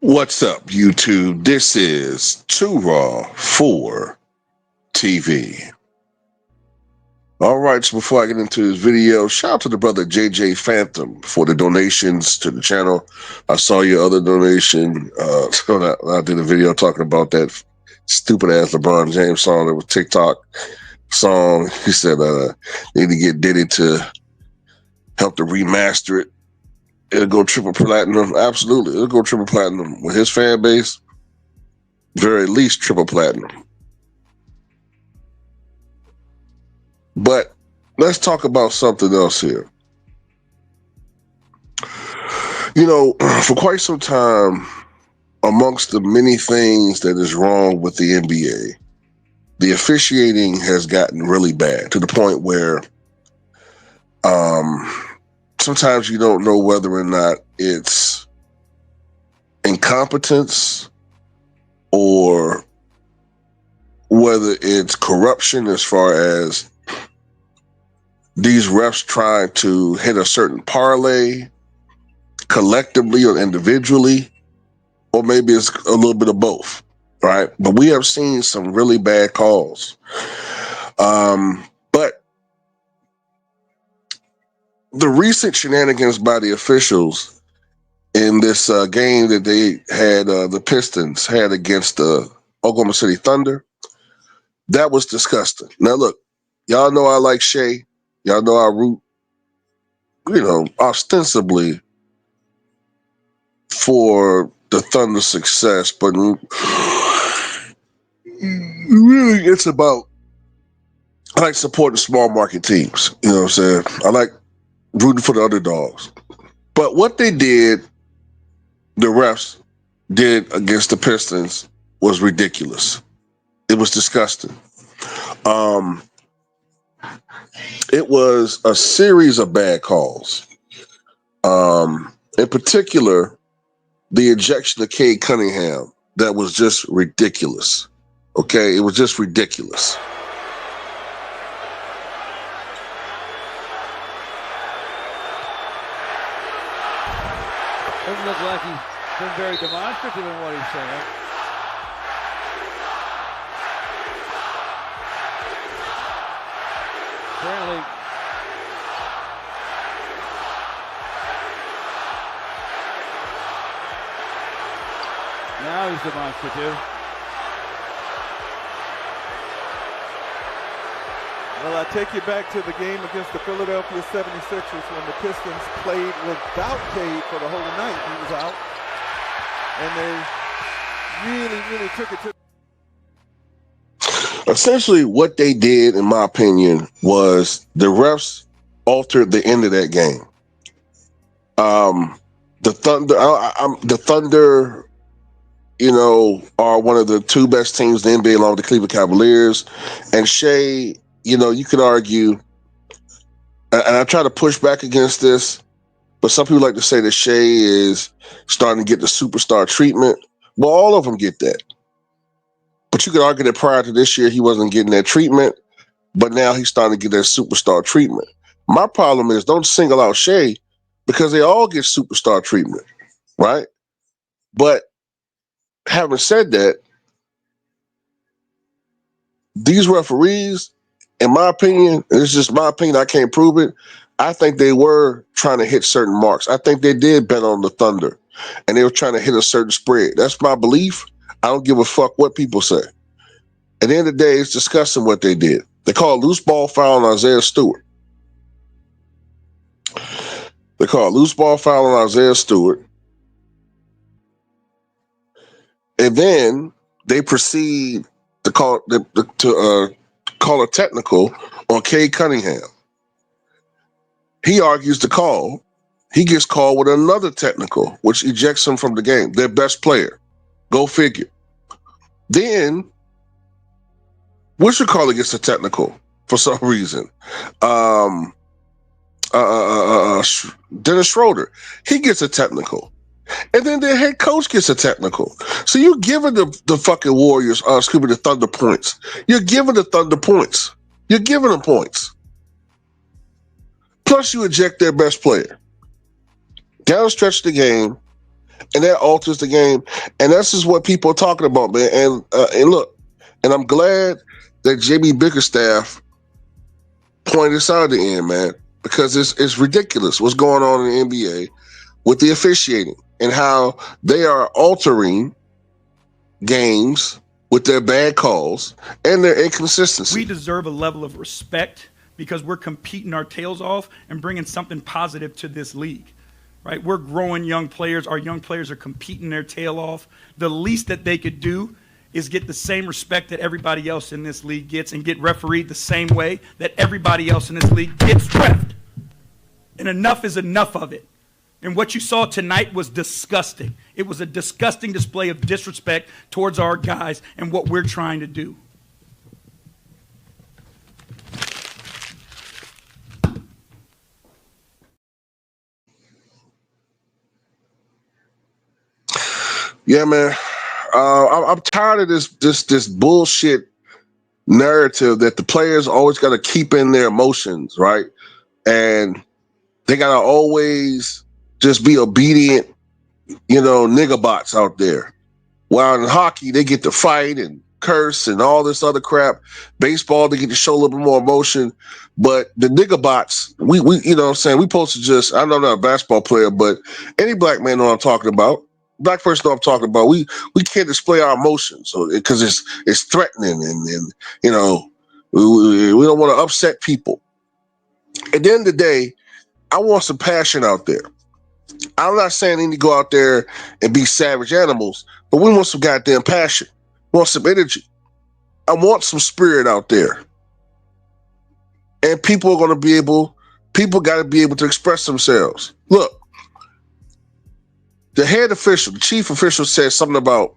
What's up, YouTube? This is Too Raw for TV. All right, so before I get into this video, shout out to the brother JJ Phantom for the donations to the channel. I saw your other donation. So I did a video talking about that stupid ass LeBron James song that was TikTok song. He said they need to get Diddy to help to remaster it. It'll go triple platinum. Absolutely, it'll go triple platinum with his fan base. Very least triple platinum. But let's talk about something else here. You know, for quite some time, amongst the many things that is wrong with the NBA, the officiating has gotten really bad to the point where sometimes you don't know whether or not it's incompetence or whether it's corruption, as far as these refs trying to hit a certain parlay collectively or individually, or maybe it's a little bit of both, right? But we have seen some really bad calls. But the recent shenanigans by the officials in this game that they had, the Pistons had against the Oklahoma City Thunder, that was disgusting. Now, look, y'all know I like Shea. Y'all know I root, ostensibly for the Thunder success, but really it's about, I like supporting small market teams. You know what I'm saying? I like rooting for the underdogs. But what they did, the refs did against the Pistons, was ridiculous. It was disgusting. It was a series of bad calls. In particular, the ejection of Cade Cunningham, that was just ridiculous. Okay, it was just ridiculous. Doesn't look like he's been very demonstrative in what he's saying. Apparently, now he's demonstrative. Well, I take you back to the game against the Philadelphia 76ers when the Pistons played without Cade for the whole night. He was out. And they really took it to. Essentially, what they did, in my opinion, was the refs altered the end of that game. The Thunder, are one of the two best teams in the NBA, along with the Cleveland Cavaliers. And Shea, you could argue, and I try to push back against this, but some people like to say that Shea is starting to get the superstar treatment. Well, all of them get that. But you could argue that prior to this year, he wasn't getting that treatment, but now he's starting to get that superstar treatment. My problem is, don't single out Shea, because they all get superstar treatment, right? But having said that, these referees, in my opinion, and it's just my opinion, I can't prove it, I think they were trying to hit certain marks. I think they did bet on the Thunder, and they were trying to hit a certain spread. That's my belief. I don't give a fuck what people say. At the end of the day, it's discussing what they did. They called loose ball foul on Isaiah Stewart. And then they proceed to call a technical on Cade Cunningham. He argues the call. He gets called with another technical, which ejects him from the game. Their best player. Go figure. Then Wishacarla gets a technical for some reason. Dennis Schroeder, he gets a technical. And then their head coach gets a technical. So you're giving the fucking Warriors, the Thunder points. You're giving the Thunder points. You're giving them points. Plus you eject their best player. Down the stretch of the game, and that alters the game. And that's just what people are talking about, man. And look, and I'm glad that Jimmy Bickerstaff pointed this out at the end, man, because it's ridiculous what's going on in the NBA with the officiating and how they are altering games with their bad calls and their inconsistency. We deserve a level of respect because we're competing our tails off and bringing something positive to this league. Right? We're growing young players. Our young players are competing their tail off. The least that they could do is get the same respect that everybody else in this league gets and get refereed the same way that everybody else in this league gets reffed. And enough is enough of it. And what you saw tonight was disgusting. It was a disgusting display of disrespect towards our guys and what we're trying to do. Yeah, man. I'm tired of this bullshit narrative that the players always got to keep in their emotions, right? And they got to always just be obedient, nigga bots out there. While in hockey, they get to fight and curse and all this other crap. Baseball, they get to show a little bit more emotion. But the nigga bots, we you know what I'm saying, we supposed to just, I know I'm not a basketball player, but any black man know what I'm talking about. Black person know what I'm talking about. We can't display our emotions because it's threatening and we don't want to upset people. At the end of the day, I want some passion out there. I'm not saying they need to go out there and be savage animals, but we want some goddamn passion. We want some energy. I want some spirit out there. And people got to be able to express themselves. Look, the head official, the chief official said something about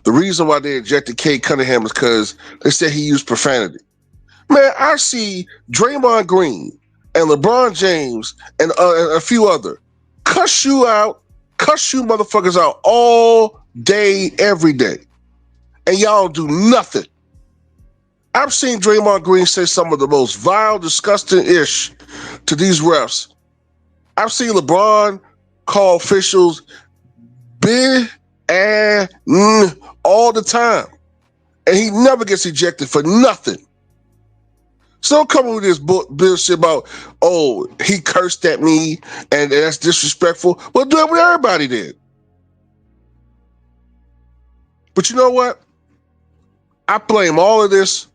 the reason why they ejected Cade Cunningham is because they said he used profanity. Man, I see Draymond Green and LeBron James and a few other cuss you motherfuckers out all day, every day. And y'all do nothing. I've seen Draymond Green say some of the most vile, disgusting-ish to these refs. I've seen LeBron call officials big and all the time. And he never gets ejected for nothing. So don't come with this bullshit about, he cursed at me and that's disrespectful. Well, do it with everybody then. But you know what? I blame all of this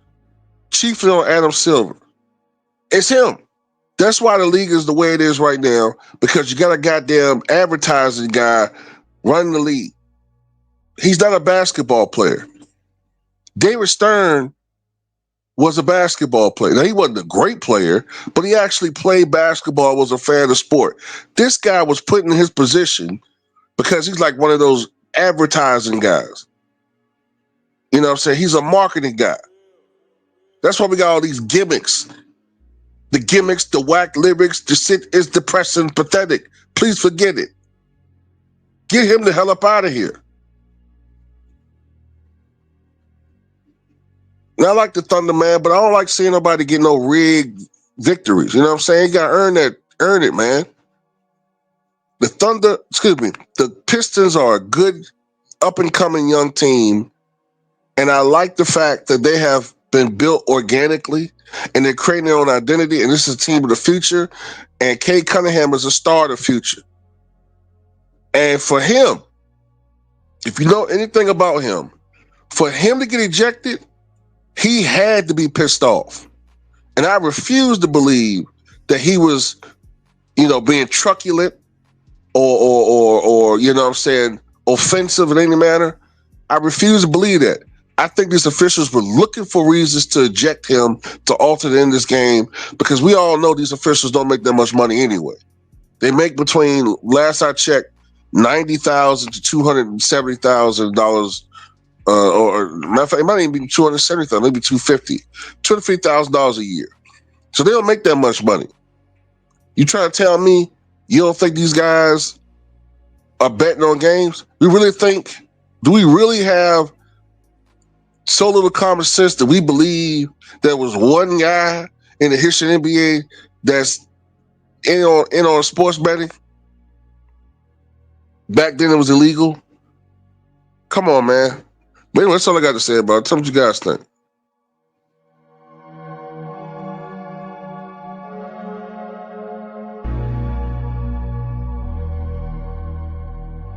chiefly on Adam Silver. It's him. That's why the league is the way it is right now, because you got a goddamn advertising guy running the league. He's not a basketball player. David Stern was a basketball player. Now, he wasn't a great player, but he actually played basketball, was a fan of sport. This guy was put in his position because he's like one of those advertising guys. You know what I'm saying? He's a marketing guy. That's why we got all these gimmicks. The gimmicks, the whack lyrics, the shit is depressing, pathetic. Please forget it. Get him the hell up out of here. And I like the Thunder, man, but I don't like seeing nobody get no rigged victories. You know what I'm saying? You got to earn it, man. The Pistons are a good up-and-coming young team, and I like the fact that they have been built organically, and they're creating their own identity, and this is a team of the future, and Cade Cunningham is a star of the future. And for him, if you know anything about him, for him to get ejected, he had to be pissed off. And I refuse to believe that he was, being truculent or you know what I'm saying, offensive in any manner. I refuse to believe that. I think these officials were looking for reasons to eject him, to alter the end of this game, because we all know these officials don't make that much money anyway. They make between, last I checked, $90,000 to $270,000, or matter of fact, it might even be $270,000, maybe $250,000 a year. So they don't make that much money. You trying to tell me you don't think these guys are betting on games? Do we really have so little common sense that we believe there was one guy in the history of the NBA that's in on sports betting? Back then it was illegal. Come on, man. But anyway, that's all I got to say about it. Tell me what you guys think.